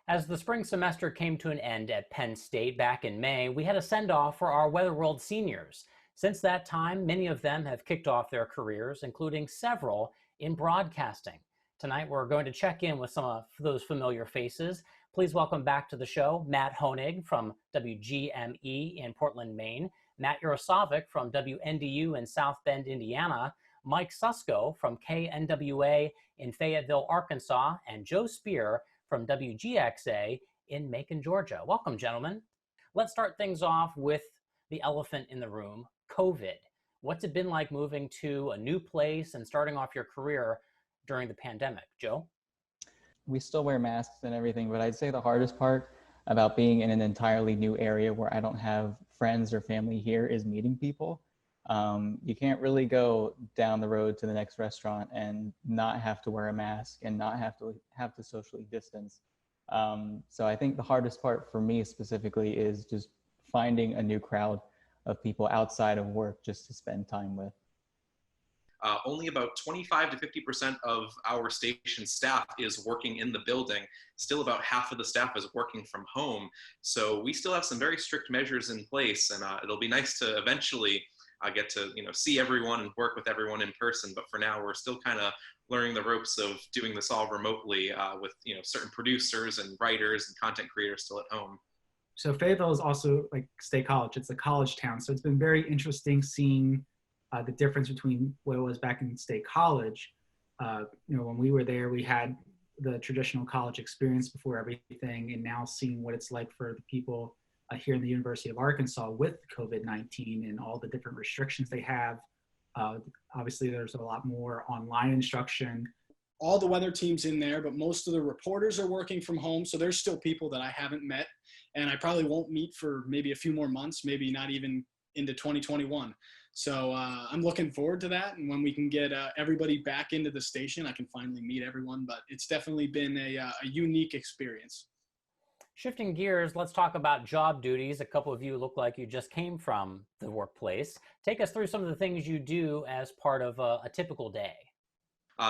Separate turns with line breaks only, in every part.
As the spring semester came to an end at Penn State back in May, we had a send-off for our Weatherworld seniors. Since that time, many of them have kicked off their careers, including several in broadcasting. Tonight, we're going to check in with some of those familiar faces. Please welcome back to the show Matt Hoenig from WGME in Portland, Maine, Matt Yarosewick from WNDU in South Bend, Indiana, Mike Susko from KNWA in Fayetteville, Arkansas, and Joe Speir from WGXA in Macon, Georgia. Welcome, gentlemen. Let's start things off with the elephant in the room, COVID. What's it been like moving to a new place and starting off your career during the pandemic? Joe?
We still wear masks and everything, but I'd say the hardest part about being in an entirely new area where I don't have friends or family here is meeting people. You can't really go down the road to the next restaurant and not have to wear a mask and not have to socially distance. So I think the hardest part for me specifically is just finding a new crowd of people outside of work just to spend time with.
Only about 25 to 50% of our station staff is working in the building. Still about half of the staff is working from home. So we still have some very strict measures in place, and it'll be nice to eventually get to see everyone and work with everyone in person. But for now, we're still kind of learning the ropes of doing this all remotely with certain producers and writers and content creators still at home.
So Fayetteville is also like State College. It's a college town. So it's been very interesting seeing the difference between what it was back in State College. When we were there, we had the traditional college experience before everything, and now seeing what it's like for the people here in the University of Arkansas with COVID-19 and all the different restrictions they have. Obviously, there's a lot more online instruction.
All the weather teams in there, but most of the reporters are working from home. So there's still people that I haven't met, and I probably won't meet for maybe a few more months, maybe not even into 2021. So I'm looking forward to that. And when we can get everybody back into the station, I can finally meet everyone. But it's definitely been a unique experience.
Shifting gears, let's talk about job duties. A couple of you look like you just came from the workplace. Take us through some of the things you do as part of a typical day.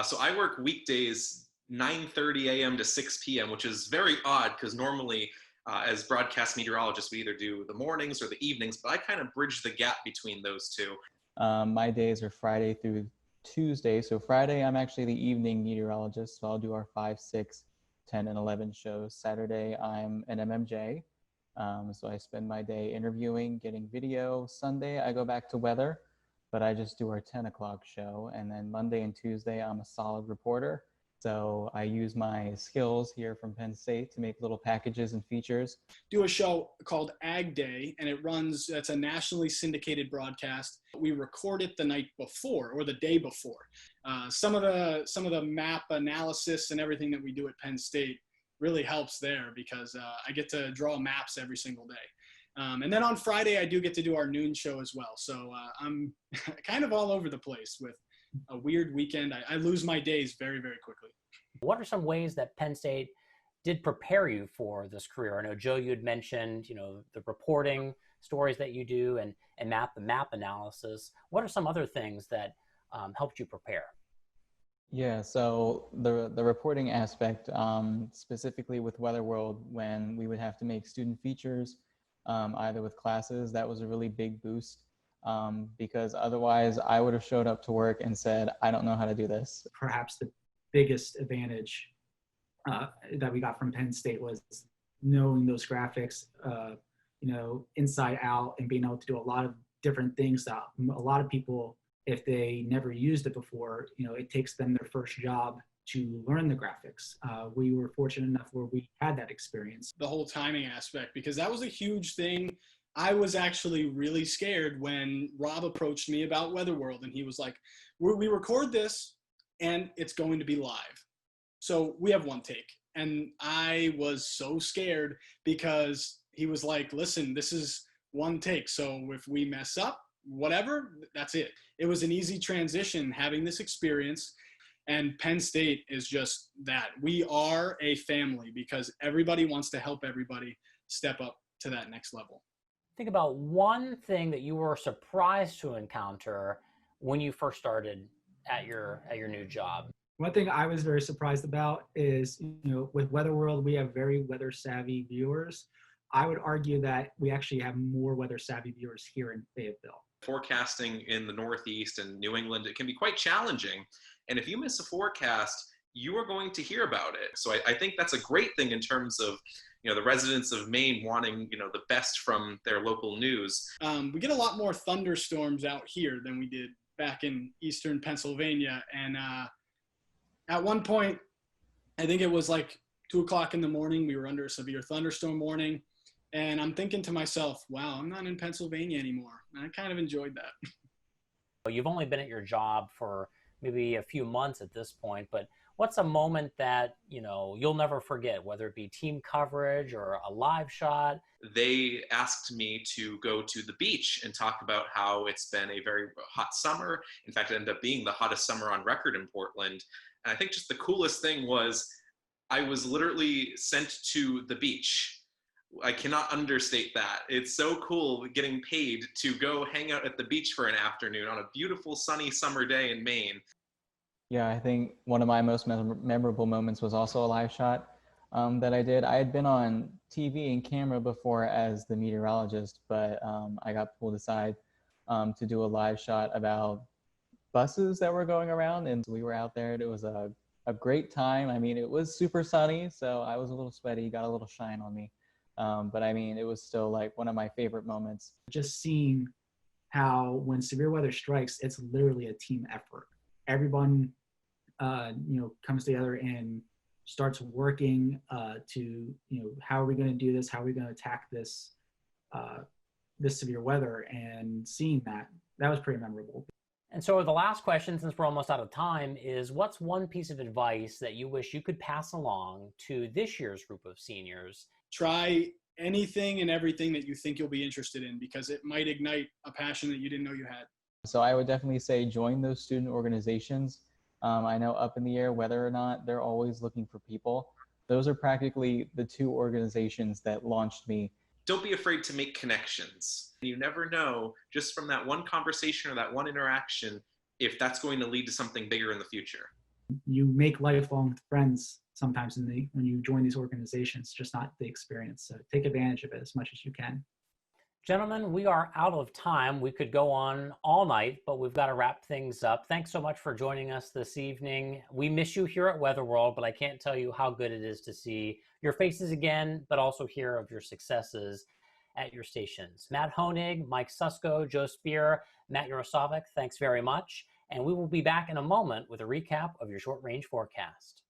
So I work weekdays 9:30 a.m. to 6 p.m., which is very odd because normally as broadcast meteorologists, we either do the mornings or the evenings, but I kind of bridge the gap between those two.
My days are Friday through Tuesday. So Friday, I'm actually the evening meteorologist. So I'll do our 5, 6, 10, and 11 shows. Saturday, I'm an MMJ. So I spend my day interviewing, getting video. Sunday, I go back to weather, but I just do our 10 o'clock show. And then Monday and Tuesday, I'm a solid reporter. So I use my skills here from Penn State to make little packages and features.
Do a show called Ag Day, and it's a nationally syndicated broadcast. We record it the night before or the day before. Some of the map analysis and everything that we do at Penn State really helps there because I get to draw maps every single day. And then on Friday, I do get to do our noon show as well. So I'm kind of all over the place with a weird weekend. I lose my days very, very quickly.
What are some ways that Penn State did prepare you for this career? I know, Joe, you had mentioned, the reporting stories that you do and the map analysis. What are some other things that helped you prepare?
Yeah, so the reporting aspect, specifically with Weatherworld, when we would have to make student features, either with classes, that was a really big boost. Because otherwise I would have showed up to work and said, I don't know how to do this.
Perhaps the biggest advantage that we got from Penn State was knowing those graphics, inside out, and being able to do a lot of different things that a lot of people, if they never used it before, it takes them their first job to learn the graphics. We were fortunate enough where we had that experience.
The whole timing aspect, because that was a huge thing. I was actually really scared when Rob approached me about Weatherworld, and he was like, we record this and it's going to be live. So we have one take. And I was so scared because he was like, listen, this is one take. So if we mess up, whatever, that's it. It was an easy transition having this experience. And Penn State is just that. We are a family because everybody wants to help everybody step up to that next level.
Think about one thing that you were surprised to encounter when you first started at your new job.
One thing I was very surprised about is, with Weather World, we have very weather savvy viewers. I would argue that we actually have more weather savvy viewers here in Fayetteville.
Forecasting in the Northeast and New England, it can be quite challenging. And if you miss a forecast, you are going to hear about it. So I think that's a great thing in terms of, the residents of Maine wanting, the best from their local news.
We get a lot more thunderstorms out here than we did back in Eastern Pennsylvania. And at one point, I think it was like 2 o'clock in the morning, we were under a severe thunderstorm warning. And I'm thinking to myself, wow, I'm not in Pennsylvania anymore. And I kind of enjoyed that.
You've only been at your job for maybe a few months at this point, but what's a moment that, you'll never forget, whether it be team coverage or a live shot?
They asked me to go to the beach and talk about how it's been a very hot summer. In fact, it ended up being the hottest summer on record in Portland. And I think just the coolest thing was I was literally sent to the beach. I cannot understate that. It's so cool getting paid to go hang out at the beach for an afternoon on a beautiful sunny summer day in Maine.
Yeah, I think one of my most memorable moments was also a live shot that I did. I had been on TV and camera before as the meteorologist, but I got pulled aside to do a live shot about buses that were going around, and we were out there, and it was a great time. I mean, it was super sunny, so I was a little sweaty, got a little shine on me. But I mean, it was still like one of my favorite moments.
Just seeing how when severe weather strikes, it's literally a team effort. Everyone, comes together and starts working to, how are we going to do this? How are we going to attack this, this severe weather? And seeing that was pretty memorable.
And so the last question, since we're almost out of time, is what's one piece of advice that you wish you could pass along to this year's group of seniors?
Try anything and everything that you think you'll be interested in, because it might ignite a passion that you didn't know you had.
So I would definitely say join those student organizations. I know Up in the Air, whether or not, they're always looking for people. Those are practically the 2 organizations that launched me.
Don't be afraid to make connections. You never know, just from that one conversation or that one interaction, if that's going to lead to something bigger in the future.
You make lifelong friends sometimes when you join these organizations, just not the experience. So take advantage of it as much as you can.
Gentlemen, we are out of time. We could go on all night, but we've got to wrap things up. Thanks so much for joining us this evening. We miss you here at Weather World, but I can't tell you how good it is to see your faces again, but also hear of your successes at your stations. Matt Hoenig, Mike Susko, Joe Speir, Matt Yarosewick, thanks very much. And we will be back in a moment with a recap of your short-range forecast.